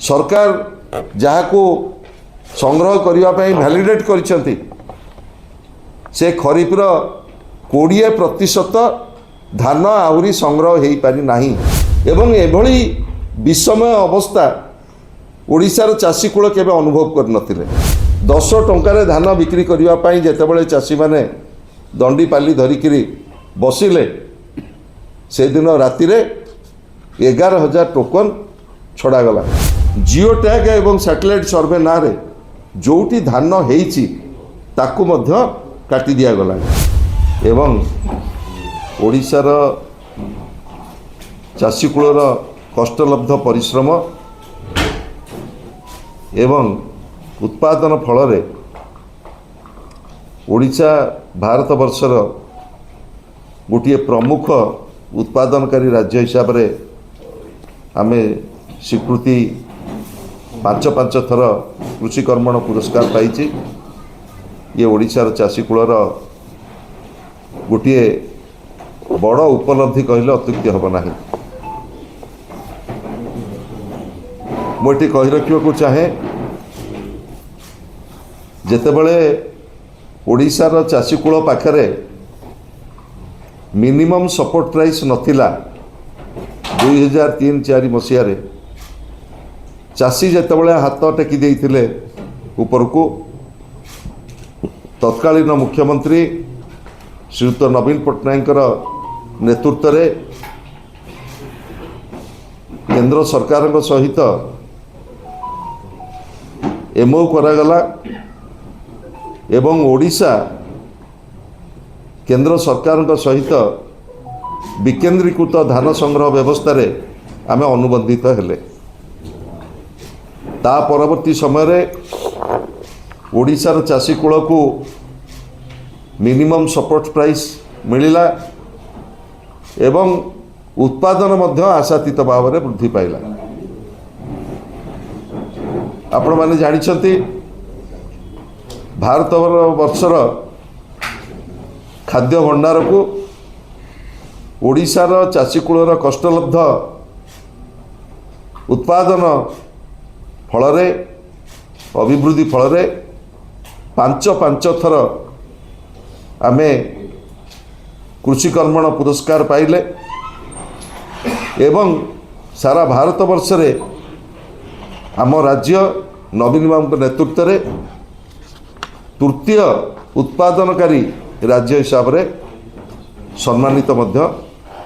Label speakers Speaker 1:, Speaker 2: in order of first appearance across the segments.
Speaker 1: सरकार जहाको संग्रह करने भैलीडेट कर से खरीफ्र 20% धान आहरी संग्रह हो पारि नाही एवं एभली विषमय अवस्था ओडिशार चाषी कूल केबे अनुभव कर नथिले। 10 टंकार धान बिक्री करने जितेबाला चाषी मैंने दंडी पाली धरिकी बसिले से दिन राति 11,000 टोकन छड़ागला। जिओ टैग एवं सैटेलाइट सर्वे ना रे जोटी धान होईची ताकू मध्य काटी दियागला एवं ओडिशार चाषी कूलर कष्टलब्ध परिश्रम एवं उत्पादन फल रे ओडिशा भारत वर्षर गोटे प्रमुख उत्पादनकारी राज्य हिसाब से आमे स्वीकृति 5 थर कृषि कर्मण पुरस्कार पाई। ये ओडिशार चाषी कूलर गोटे बड़ उपलब्धि कहले अत्युक्ति हम ना। मुझे कही रखा चाहे जेतेबेले ओडिशार चाषी कूल पाखरे मिनिमम सपोर्ट प्राइस नथिला 2003-04 मसीह चाषी जेतेबेले हाथ टेकी देइथिले उपरकू तत्कालीन मुख्यमंत्री श्रीयुत नवीन पट्टनायक नेतृत्व रे केंद्र सरकार सहित एमओ करागला एवं ओडिशा केंद्र सरकार सहित विकेंद्रीकृत धान संग्रह व्यवस्था रे आमे अनुबंधित हेले। ता परवर्ती समय रे ओडिशार चाषी कूल को मिनिमम सपोर्ट प्राइस मिलिला एवं उत्पादन मध्य आशातीत भाव में वृद्धि पाइला। आपण माने जानिछंती भारत वर्षर खाद्य भंडार को ओडिशार चाषी कूलर कष्टलब्ध उत्पादन फल अभिवृद्धि फल 5 थर आमे कृषि कर्मण पुरस्कार पाइले एवं सारा भारत वर्ष रे आम राज्य नवीन बाबू नेतृत्व रे तृतीय उत्पादनकारी राज्य हिसाब रे सम्मानित मध्य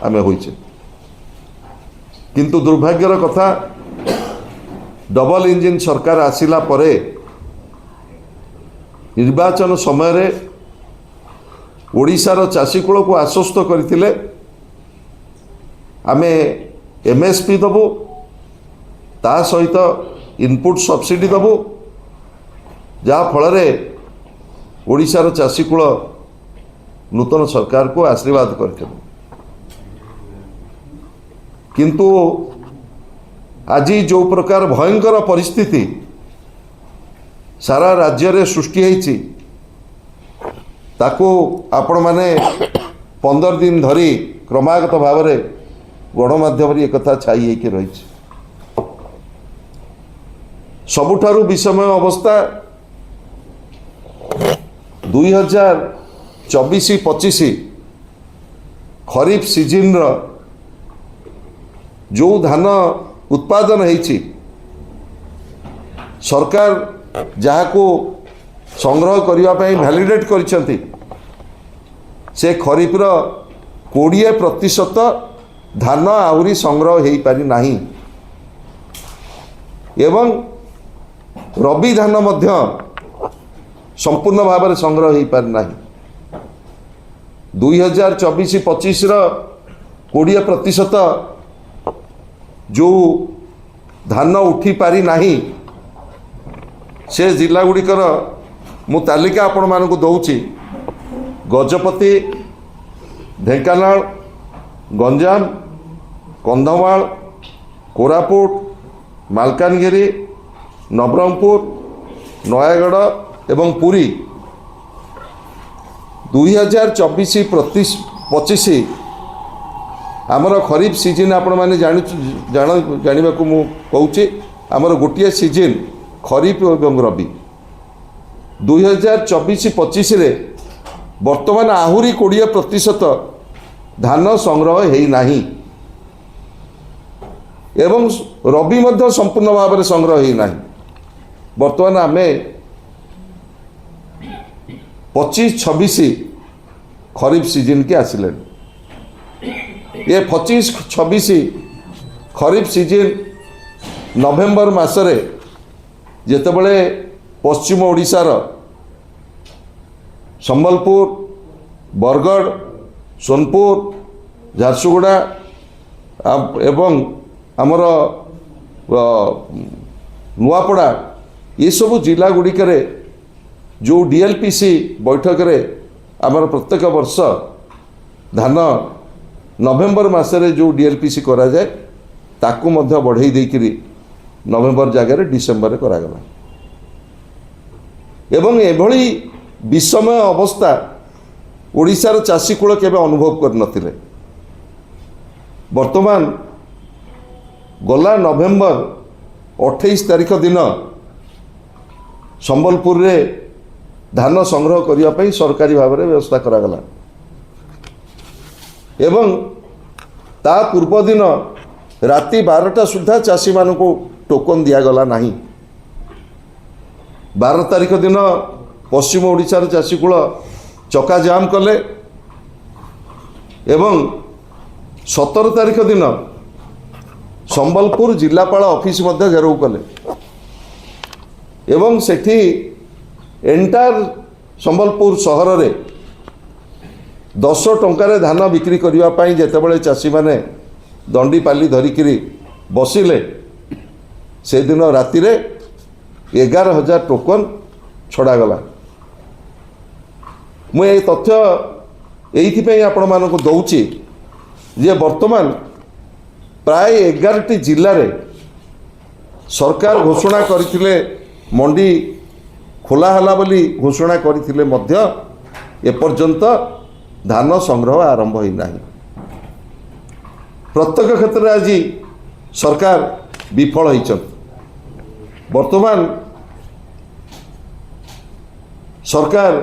Speaker 1: आमे होइछे। किंतु दुर्भाग्यर कथा डबल इंजिन सरकार आसिला परे निर्वाचन समय रे ओडिशार चाषी कूल को आश्वस्त करथिले आमे एमएसपी दबु ता सहित इनपुट सब्सिडी दबु जा फल रे ओडिशार चाषी कूल नूतन सरकार को आशीर्वाद करथिले। किंतु आज जो प्रकार भयंकर परिस्थिति सारा राज्य रे सृष्टि होईची ताको आपण माने 15 दिन धरी क्रमागत भाव में गणमाध्यम एक कथा छाई होकर रही। सबुठारु विषमय अवस्था 2024-25 खरीफ सीजन जो धान उत्पादन होईची सरकार जहाको संग्रह करने भैलीडेट कर से खरीफ्र 20% धान आहरी संग्रह हो पारि नाही एवं रबी धान मध्य संपूर्ण भाव में संग्रह हो पारि नाही। 2024-25 20% जो धान उठी पारि नाही से जिला गुड़िकर मु तालिका आपण मानक दौची गजपति ढेंकानाल गंजाम कंधमाल कोरापुट मालकानगिरी नवरंगपुर नयागढ़ एवं पुरी 2024-25 आमर खरीफ सीजन आपण माने जानिबा को मु कहूची आमर गोटे सीजन खरीफ एवं रबी 2024-25 बर्तमान आहुरी 20% धान संग्रह है नहीं एवं रबी मध्य संपूर्ण भाव में संग्रह है नहीं। बर्तमान आम 25-26 खरीफ सीजन के आसिले ये 25-26 खरीफ सीजन नवेम्बर मासरे जेतेबळे पश्चिम ओडिशार संबलपुर बरगढ़ सोनपुर झारसुगुड़ा एवं आमर नुआपड़ा ये सब जिला गुड़िक जो डीएलपीसी बैठक रे आमर प्रत्येक वर्ष धान नवेम्बर मासरे जो डीएलपीसी करा जाए ताकू मध्य बढ़ई देकरी नवेम्बर जगह डिसेम्बर करागला एवं एभली विषमय अवस्था ओडिशार चाषी कूल केबे अनुभव कर नथिले। वर्तमान गला नवेम्बर 28 तारिख दिन संबलपुर रे धान संग्रह करिया पई सरकारी भाव में व्यवस्था करागला एवं ता पूर्व दिन राति 12टा सुधा चाषी मान को टोकन दिगला नहीं। 12 तारिख दिन पश्चिम ओडिशार चाषी कूल चका जाम कले एवं 17 तारिख दिन संबलपुर जिलापाल ऑफिस मध्य घेराव कले एवं सेठी एंटायर संबलपुर सहर रे 10 टंकार धान बिक्री करने जितेबाला चाषी मैंने दंडी पाली धरिकी बसिले से दिन राति 11,000 टोकन छड़ागला। मुझे तथ्य ये आपण मानक दौची जे वर्तमान प्राय 11टी जिले में सरकार घोषणा करथिले मंडी खोला हला बोली घोषणा करथिले मध्य एपर्यंत धान संग्रह आरंभ ही नहीं। प्रत्येक क्षेत्र में आज सरकार विफल होइछन। वर्तमान सरकार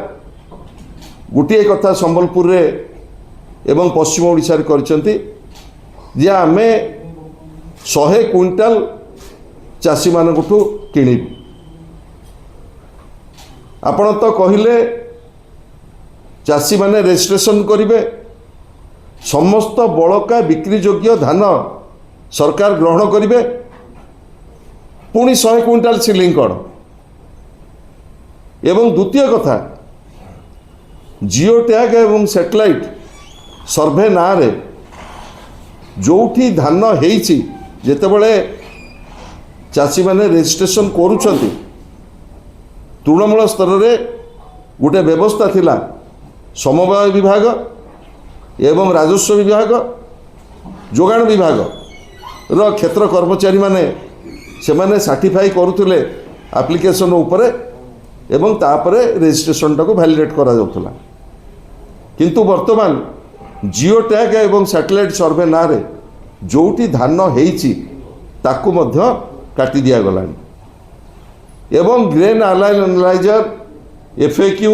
Speaker 1: गोटे कथा संबलपुर रे एवं पश्चिम ओडिशा रे करछंती जे आमे 100 क्विंटाल चाषी मानकठू किणिबु। आपण तो कहिले चाषी माने रजिस्ट्रेशन करिवे समस्त बड़का बिक्री योग्य धान सरकार ग्रहण करिवे पुणी 100 क्विंटाल सिलिंग कौन एवं द्वितीय कथा जिओ टैग एवं सैटेलाइट सर्वे ना रे जोठी धान हेइछि जेतेबेले चाषी माने रजिस्ट्रेशन करूछंती तृणमूल स्तर रे गोटे व्यवस्था थिला समवाय विभाग एवं राजस्व विभाग जोगाण विभाग रो क्षेत्र कर्मचारी माने सेमाने सर्टिफाई करुथिले एप्लिकेशन उपरे एवं तापरे रजिस्ट्रेशन टाको वैलिडेट करा जाउथला। किंतु वर्तमान जिओ टैग एवं सैटेलाइट सर्वे ना रे जोठी धान हेइछि ताकू मध्य काटी दिया गलानी एवं ग्रेन एनालाइजर एफएक्यू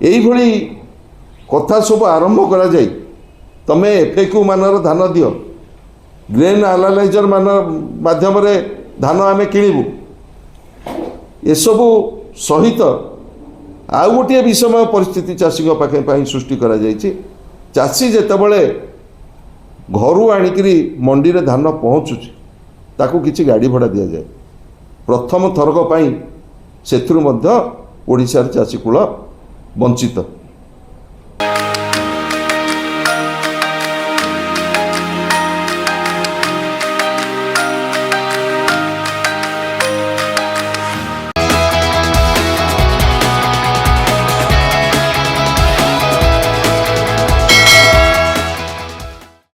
Speaker 1: एई भली कथा सब आरंभ करा जाय तमे एफएक्यू मानर धान दियो ग्रेन एनालाइजर मान माध्यम रे धान आमे किणिबु एसबू सहित आउ गोटे विषमय परिस्थिति चाषी पाखे सृष्टि करा जायछि। चाषी जेतेबेले घरू आनिकरी मंडी रे धान पहुँचुछि ताकू किछि गाड़ी भड़ा दिया जाए प्रथम थरक पई सेथुरु मध्य ओडिशार चाषी कूल वंचित।